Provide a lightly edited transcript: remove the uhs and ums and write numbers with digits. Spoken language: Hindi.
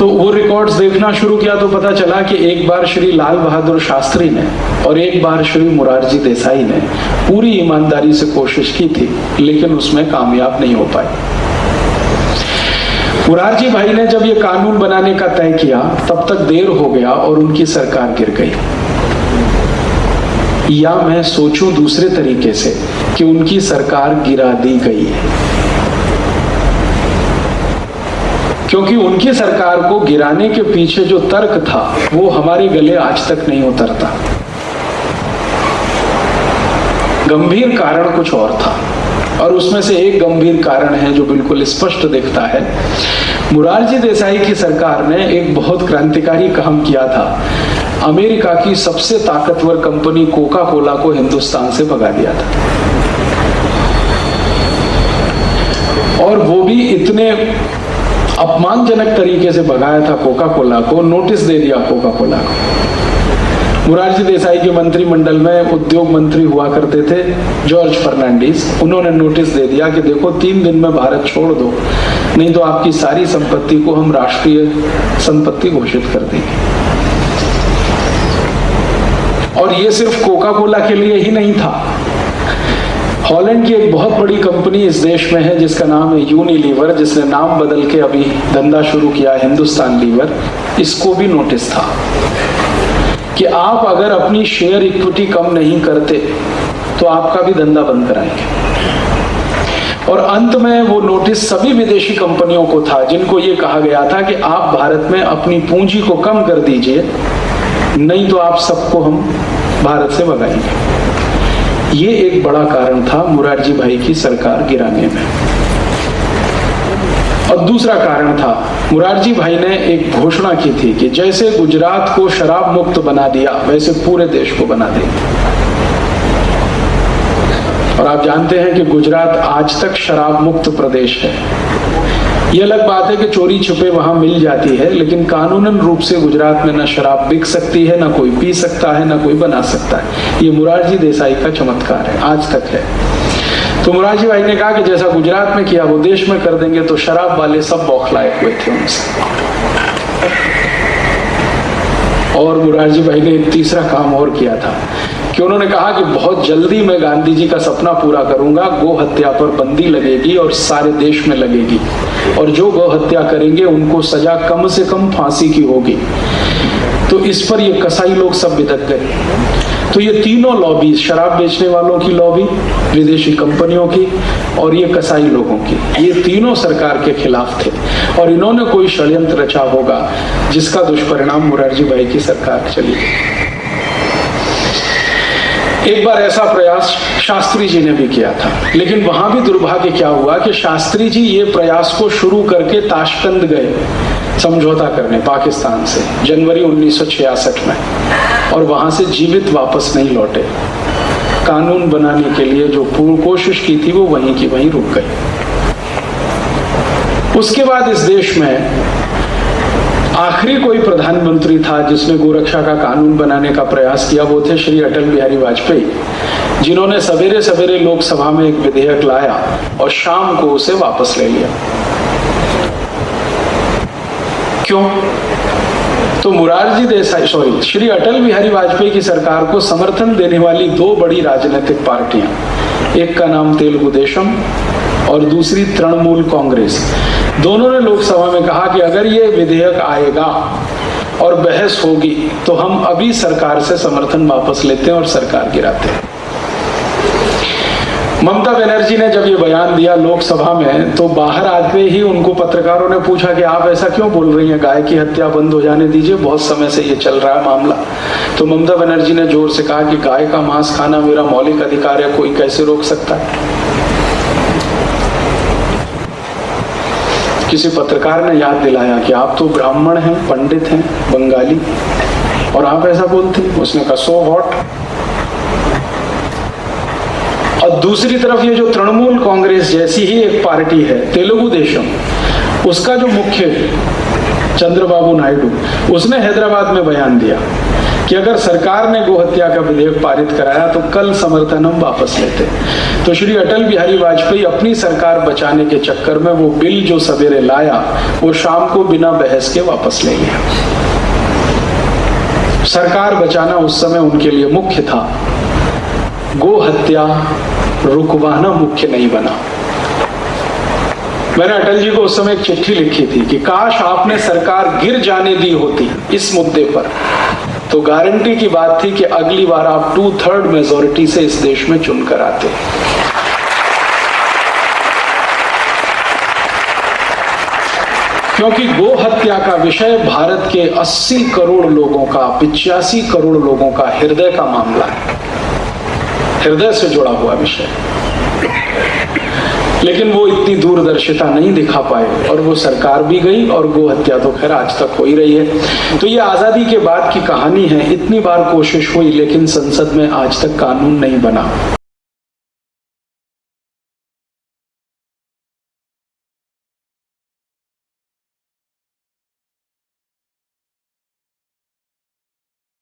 तो वो रिकॉर्ड्स देखना शुरू किया तो पता चला कि एक बार श्री लाल बहादुर शास्त्री ने और एक बार श्री मोरारजी देसाई ने पूरी ईमानदारी से कोशिश की थी, लेकिन उसमें कामयाब नहीं हो पाए। मोरारजी भाई ने जब ये कानून बनाने का तय किया तब तक देर हो गया और उनकी सरकार गिर गई। या मैं सोचूं दूसरे तरीके से कि उनकी सरकार गिरा दी गई है, क्योंकि उनकी सरकार को गिराने के पीछे जो तर्क था वो हमारे गले आज तक नहीं उतरता। गंभीर कारण कुछ और था, और उसमें से एक गंभीर कारण है जो बिल्कुल स्पष्ट दिखता है। मोरारजी देसाई की सरकार ने एक बहुत क्रांतिकारी काम किया था। अमेरिका की सबसे ताकतवर कंपनी कोका कोला को हिंदुस्तान से भगा दिया था, और वो भी इतने अपमानजनक तरीके से भगाया था कोका कोला को, नोटिस दे दिया कोका कोला को। मोरारजी देसाई के मंत्रिमंडल में उद्योग मंत्री हुआ करते थे जॉर्ज फर्नांडिस, उन्होंने नोटिस दे दिया कि देखो 3 दिन में भारत छोड़ दो, नहीं तो आपकी सारी संपत्ति को हम राष्ट्रीय संपत्ति घोषित कर देंगे। और ये सिर्फ कोका कोला के लिए ही नहीं था। हॉलैंड की एक बहुत बड़ी कंपनी इस देश में है जिसका नाम है यूनिलीवर, जिसने नाम बदल के अभी धंधा शुरू किया हिंदुस्तान लीवर। इसको भी नोटिस था कि आप अगर अपनी शेयर इक्विटी कम नहीं करते तो आपका भी धंधा बंद कराएंगे। और अंत में वो नोटिस सभी विदेशी कंपनियों को था जिनको ये कहा गया था कि आप भारत में अपनी पूंजी को कम कर दीजिए, नहीं तो आप सबको हम भारत से भगाएंगे। ये एक बड़ा कारण था मोरारजी भाई की सरकार गिराने में। और दूसरा कारण था, मोरारजी भाई ने एक घोषणा की थी कि जैसे गुजरात को शराब मुक्त बना दिया वैसे पूरे देश को बना देंगे। और आप जानते हैं कि गुजरात आज तक शराब मुक्त प्रदेश है। यह अलग बात है कि चोरी छुपे वहां मिल जाती है, लेकिन कानूनन रूप से गुजरात में न शराब बिक सकती है, न कोई पी सकता है, न कोई बना सकता है। ये मोरारजी देसाई का चमत्कार है, आज तक है। तो मोरारजी भाई ने कहा कि जैसा गुजरात में किया वो देश में कर देंगे, तो शराब वाले सब बौखलाए हुए थे उनसे। और मोरारजी भाई ने एक तीसरा काम और किया था कि उन्होंने कहा कि बहुत जल्दी मैं गांधी जी का सपना पूरा करूंगा, गो हत्या पर बंदी लगेगी और सारे देश में लगेगी, और जो गौ हत्या करेंगे उनको सजा कम से कम फांसी की होगी। तो इस पर ये कसाई लोग सब बिदक गए। तो ये तीनों लॉबी, शराब बेचने वालों की लॉबी, विदेशी कंपनियों की और ये कसाई लोगों की, ये तीनों सरकार के खिलाफ थे। और इन्होंने कोई षड्यंत्र रचा होगा जिसका दुष्परिणाम मोरारजी भाई की सरकार चली। एक बार ऐसा प्रयास शास्त्री जी ने भी किया था, लेकिन वहां भी दुर्भाग्य क्या हुआ कि शास्त्री जी ये प्रयास को शुरू करके ताशकंद गए समझौता करने पाकिस्तान से जनवरी 1966 में, और वहां से जीवित वापस नहीं लौटे। कानून बनाने के लिए जो पूर्ण कोशिश की थी वो वहीं की वहीं रुक गई। उसके बाद इस देश में आखिरी कोई प्रधानमंत्री था जिसने गोरक्षा का कानून बनाने का प्रयास किया, वो थे श्री अटल बिहारी वाजपेयी, जिन्होंने सवेरे सवेरे लोकसभा में एक विधेयक लाया और शाम को उसे वापस ले लिया। क्यों? तो मोरारजी देसाई श्री अटल बिहारी वाजपेयी की सरकार को समर्थन देने वाली 2 बड़ी राजनीतिक पार्टियां, एक का नाम तेलुगु देशम और दूसरी तृणमूल कांग्रेस, दोनों ने लोकसभा में कहा कि अगर ये विधेयक आएगा और बहस होगी तो हम अभी सरकार से समर्थन वापस लेते हैं और सरकार गिराते हैं। ममता बनर्जी ने जब ये बयान दिया लोकसभा में, तो बाहर आते ही उनको पत्रकारों ने पूछा कि आप ऐसा क्यों बोल रही हैं, गाय की हत्या बंद हो जाने दीजिए, बहुत समय से ये चल रहा है मामला। तो ममता बनर्जी ने जोर से कहा कि गाय का मांस खाना मेरा मौलिक अधिकार है, कोई कैसे रोक सकता है। किसी पत्रकार ने याद दिलाया कि आप तो ब्राह्मण हैं, पंडित हैं, बंगाली, और आप ऐसा बोलते हैं। उसने कहा सो व्हाट। और दूसरी तरफ ये जो तृणमूल कांग्रेस जैसी ही एक पार्टी है तेलुगु देशम, उसका जो मुख्य चंद्रबाबू नायडू, उसने हैदराबाद में बयान दिया कि अगर सरकार ने गो हत्या का विधेयक पारित कराया तो कल समर्थन हम वापस लेते। तो श्री अटल बिहारी वाजपेयी अपनी सरकार बचाने के चक्कर में वो बिल जो सवेरे लाया वो शाम को बिना बहस के वापस ले लिया। सरकार बचाना उस समय उनके लिए मुख्य था, गो हत्या रुकवाना मुख्य नहीं बना। मैंने अटल जी को उस समय एक चिट्ठी लिखी थी कि काश आपने सरकार गिर जाने दी होती इस मुद्दे पर, तो गारंटी की बात थी कि अगली बार आप 2/3 मेजॉरिटी से इस देश में चुनकर आते। क्योंकि गो हत्या का विषय भारत के 80 करोड़ लोगों का, 85 करोड़ लोगों का हृदय का मामला है, हृदय से जुड़ा हुआ विषय। लेकिन वो इतनी दूरदर्शिता नहीं दिखा पाए और वो सरकार भी गई और गो हत्या तो खैर आज तक हो ही रही है। तो ये आजादी के बाद की कहानी है। इतनी बार कोशिश हुई लेकिन संसद में आज तक कानून नहीं बना।